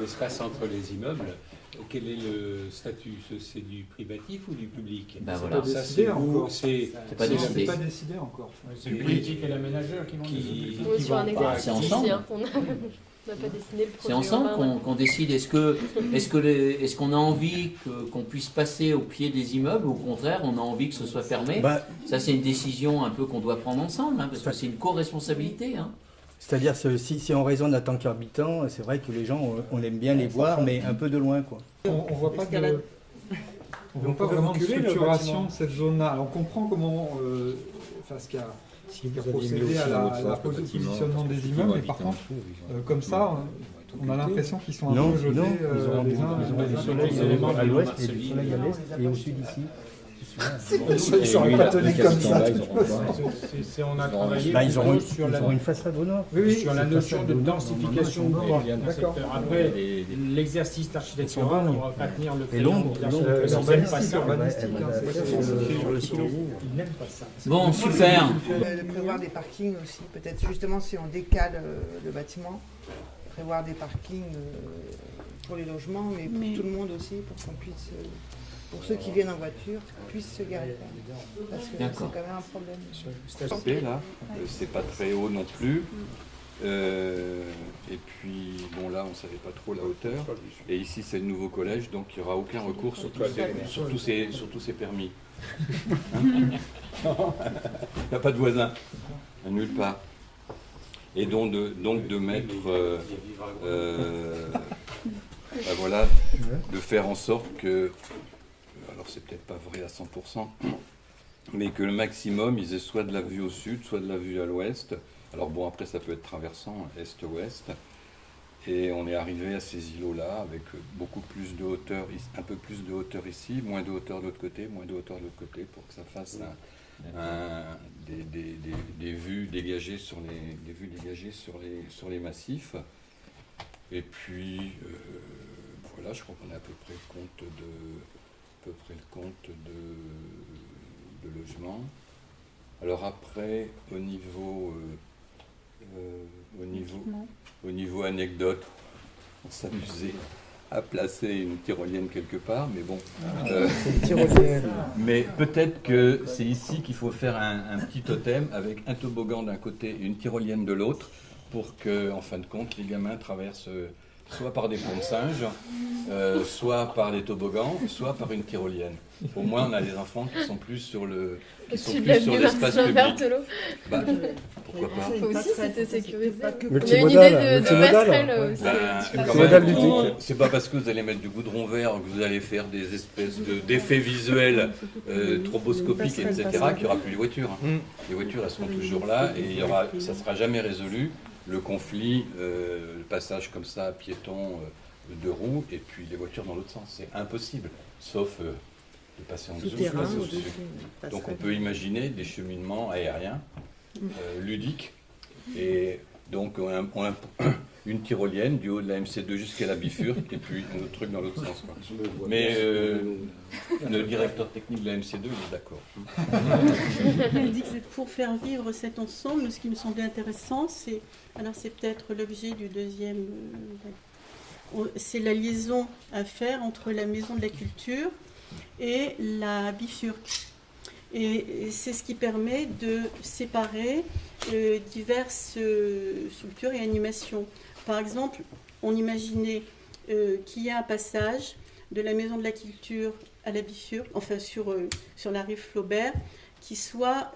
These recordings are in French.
l'espace entre les immeubles, quel est le statut? C'est du privatif ou du public? Ben C'est voilà. pas Ça, décidé c'est encore. C'est pas C'est décidé. pas décidé encore. C'est le politique et l'aménageur qui vont qui Oui, sur un vont pas- exercice c'est ensemble. ici, hein, on n'a pas dessiné le projet. C'est ensemble urbain, qu'on décide. Est-ce qu'on a envie qu'on puisse passer au pied des immeubles ou au contraire on a envie que ce soit fermé? Ça c'est une décision un peu qu'on doit prendre ensemble, hein, parce que c'est une co-responsabilité. Hein. C'est-à-dire, si on raisonne en tant qu'habitant, c'est vrai que les gens, on aime bien les voir, mais un peu de loin, quoi. On voit pas vraiment de structuration de cette zone-là. Alors on comprend comment, ce qui a procédé à la positionnement des immeubles, mais par contre, comme ça, on a l'impression qu'ils sont un peu jetés ils auront les uns du soleil à l'ouest et du soleil à l'est et au sud ici. Ils ne seraient pas tenus comme ça. On a travaillé Ils auront sur une façade au nord. sur la notion de densification du D'accord. secteur. Après, l'exercice architectural, on ne va pas tenir le Et l'ombre, Urbanistique, Ils n'aiment pas ça. Bon, super. De prévoir des parkings aussi, peut-être justement si on décale le bâtiment, prévoir des parkings pour les logements, mais pour tout le monde aussi, pour qu'on puisse, pour ceux qui viennent en voiture, puissent se garer. Parce que c'est D'accord. quand même un problème. Là, c'est pas très haut non plus. Et puis, bon là, on savait pas trop la hauteur. Et ici, c'est le nouveau collège, donc il n'y aura aucun recours sur tous ces permis. Il n'y a pas de voisin, nulle part. Et donc de mettre, voilà, de faire en sorte que, alors c'est peut-être pas vrai à 100%, mais que le maximum, ils aient soit de la vue au sud, soit de la vue à l'ouest. Alors bon, après ça peut être traversant, est-ouest. Et on est arrivé à ces îlots-là avec beaucoup plus de hauteur, un peu plus de hauteur ici, moins de hauteur de l'autre côté, moins de hauteur de l'autre côté, pour que ça fasse des vues dégagées sur sur les massifs. Et puis voilà, je crois qu'on a à peu près le compte de logement. Alors après, au niveau anecdote, on s'amusait à placer une tyrolienne quelque part, mais bon. Mais peut-être que c'est ici qu'il faut faire un petit totem avec un toboggan d'un côté et une tyrolienne de l'autre, pour que, en fin de compte, les gamins traversent soit par des ponts de singes, soit par des toboggans, soit par une tyrolienne. Au moins, on a des enfants qui sont plus sur l'espace public. Bah, pourquoi pas? aussi, c'était sécurisé. On a une Multimodal, idée de passerelle aussi. Multimodal ludique. C'est pas parce que vous allez mettre du goudron vert que vous allez faire des espèces d'effets visuels stroboscopiques, etc., qu'il n'y aura plus les voitures. Les voitures, elles seront toujours là et ça ne sera jamais résolu. Le conflit, le passage comme ça, piéton, de roues, et puis les voitures dans l'autre sens. C'est impossible, sauf de passer en dessous, de passer au-dessus. Donc on peut imaginer des cheminements aériens ludiques, et donc une tyrolienne du haut de la MC2 jusqu'à la bifurque, et puis un autre truc dans l'autre sens. Quoi. Mais le directeur technique de la MC2, il est d'accord. Elle dit que c'est pour faire vivre cet ensemble. Ce qui me semblait intéressant, c'est peut-être l'objet du deuxième. C'est la liaison à faire entre la maison de la culture et la bifurque. Et c'est ce qui permet de séparer diverses structures et animations. Par exemple, on imaginait qu'il y a un passage de la maison de la culture à la bifurque, enfin sur la rive Flaubert, qui soit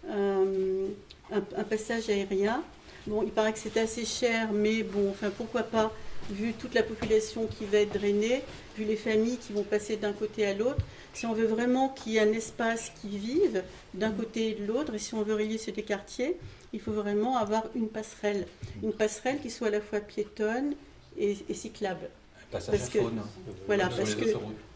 un passage aérien. Bon, il paraît que c'est assez cher, mais bon, enfin pourquoi pas, vu toute la population qui va être drainée, vu les familles qui vont passer d'un côté à l'autre. Si on veut vraiment qu'il y ait un espace qui vive d'un côté et de l'autre, et si on veut relier ces deux quartiers, il faut vraiment avoir une passerelle qui soit à la fois piétonne et cyclable. Un passage à faune. Voilà,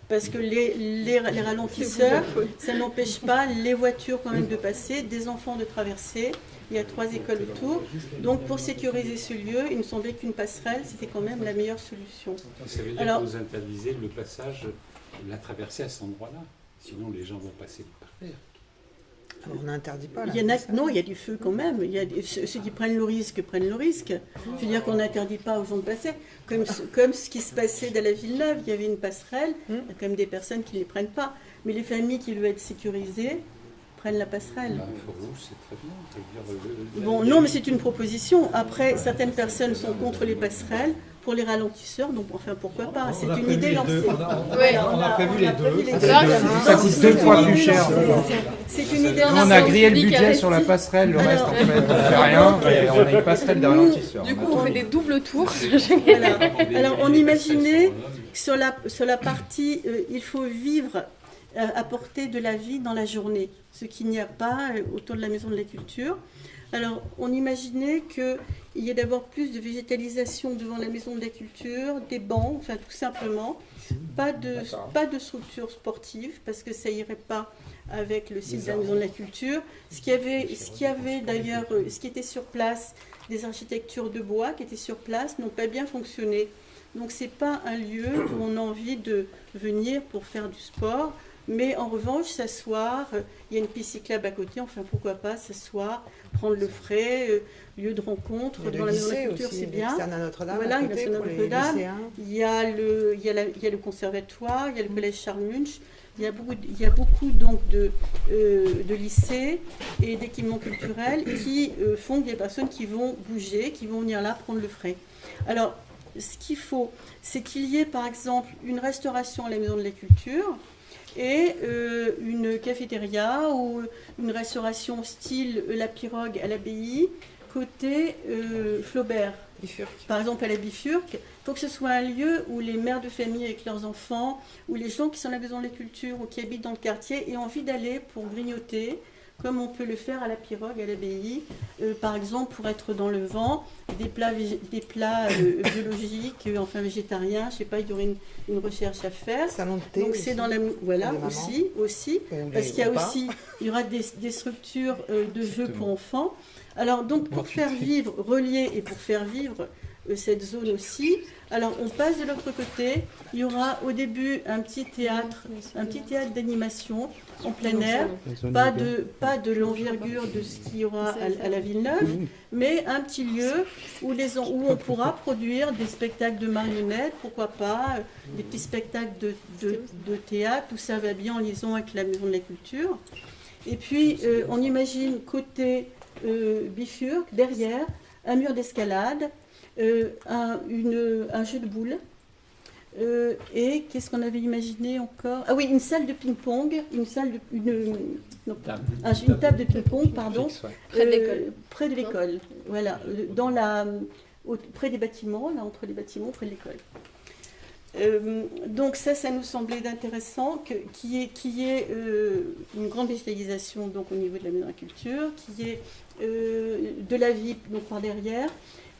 parce que les ralentisseurs, ça n'empêche pas les voitures quand même de passer, des enfants de traverser. Il y a 3 écoles autour. Donc pour sécuriser ce lieu, il me semblait qu'une passerelle, c'était quand même la meilleure solution. Ça veut dire que vous interdisez le passage, la traversée à cet endroit-là. Sinon, les gens vont passer par terre. On n'interdit pas. Là, non, il y a du feu quand même. Ceux qui prennent le risque prennent le risque. Je veux dire qu'on n'interdit pas aux gens de passer. Comme ce qui se passait dans la Villeneuve, il y avait une passerelle. Il y a quand même des personnes qui ne les prennent pas. Mais les familles qui veulent être sécurisées prennent la passerelle. C'est très bien. Bon, non, mais c'est une proposition. Après, certaines personnes sont contre les passerelles. Pour les ralentisseurs, donc enfin pourquoi pas, c'est une idée lancée. On a prévu les deux. Ça coûte 2 fois plus cher. C'est une idée lancée. On a grillé le budget sur la passerelle, le reste en fait on fait rien, et on a une passerelle de ralentisseurs. Du coup on fait des doubles tours. Voilà. Alors on imaginait que sur la partie il faut vivre, apporter de la vie dans la journée, ce qu'il n'y a pas autour de la Maison de la Culture. Alors, on imaginait qu'il y ait d'abord plus de végétalisation devant la Maison de la Culture, des bancs, enfin tout simplement. Pas de structure sportive, parce que ça n'irait pas avec le site de la Maison de la Culture. Ce qui était sur place, des architectures de bois qui étaient sur place, n'ont pas bien fonctionné. Donc, ce n'est pas un lieu où on a envie de venir pour faire du sport. Mais en revanche, s'asseoir, il y a une piste cyclable à côté, enfin pourquoi pas s'asseoir, prendre le frais, lieu de rencontre, dans la Maison de la Culture, c'est bien. Voilà, il y a le conservatoire, il y a le collège Charles Munch, il y a beaucoup donc de lycées et d'équipements culturels qui font des personnes qui vont bouger, qui vont venir là prendre le frais. Alors, ce qu'il faut, c'est qu'il y ait par exemple une restauration à la Maison de la Culture, et une cafétéria ou une restauration style La Pirogue à l'Abbaye, côté Flaubert. Bifurque. Par exemple à la Bifurque, il faut que ce soit un lieu où les mères de famille avec leurs enfants, ou les gens qui sont à la Maison de la Culture ou qui habitent dans le quartier aient envie d'aller pour grignoter, comme on peut le faire à la Pirogue, à l'Abbaye, par exemple pour être dans le vent, des plats biologiques, enfin végétariens, je ne sais pas, il y aurait une recherche à faire. Salon de thé. Donc c'est dans la aussi, parce qu'il y aura des structures de jeux pour enfants. Alors donc pour faire vivre, relier et pour faire vivre cette zone aussi. Alors on passe de l'autre côté, il y aura au début un petit théâtre d'animation en plein air, pas de l'envergure de ce qu'il y aura à la Villeneuve, mais un petit lieu où on pourra produire des spectacles de marionnettes, pourquoi pas, des petits spectacles de théâtre, tout ça va bien en liaison avec la Maison de la Culture. Et puis on imagine côté Bifurque, derrière, un mur d'escalade, un jeu de boules, et qu'est-ce qu'on avait imaginé encore ? Ah oui, une salle de ping-pong, une table de ping-pong, pardon, près de l'école, voilà, près des bâtiments, là, entre les bâtiments, près de l'école. Donc ça nous semblait intéressant qu'il y ait une grande végétalisation donc au niveau de la Maison de la Culture, qu'il y ait de la vie donc par derrière,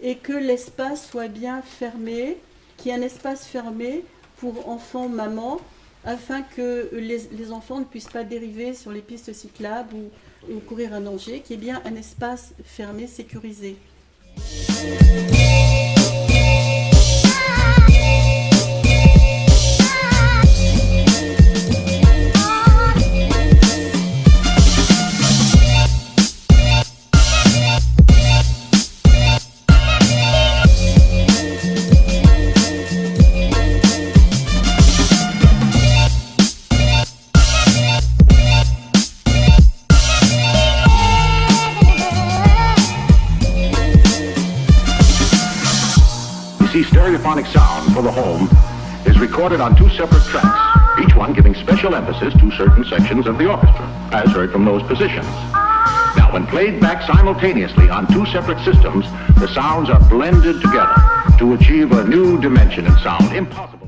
et que l'espace soit bien fermé, qu'il y ait un espace fermé pour enfants, mamans, afin que les enfants ne puissent pas dériver sur les pistes cyclables ou courir un danger, qu'il y ait bien un espace fermé, sécurisé. Stereophonic sound for the home is recorded on 2 separate tracks, each one giving special emphasis to certain sections of the orchestra, as heard from those positions. Now, when played back simultaneously on 2 separate systems, the sounds are blended together to achieve a new dimension in sound impossible.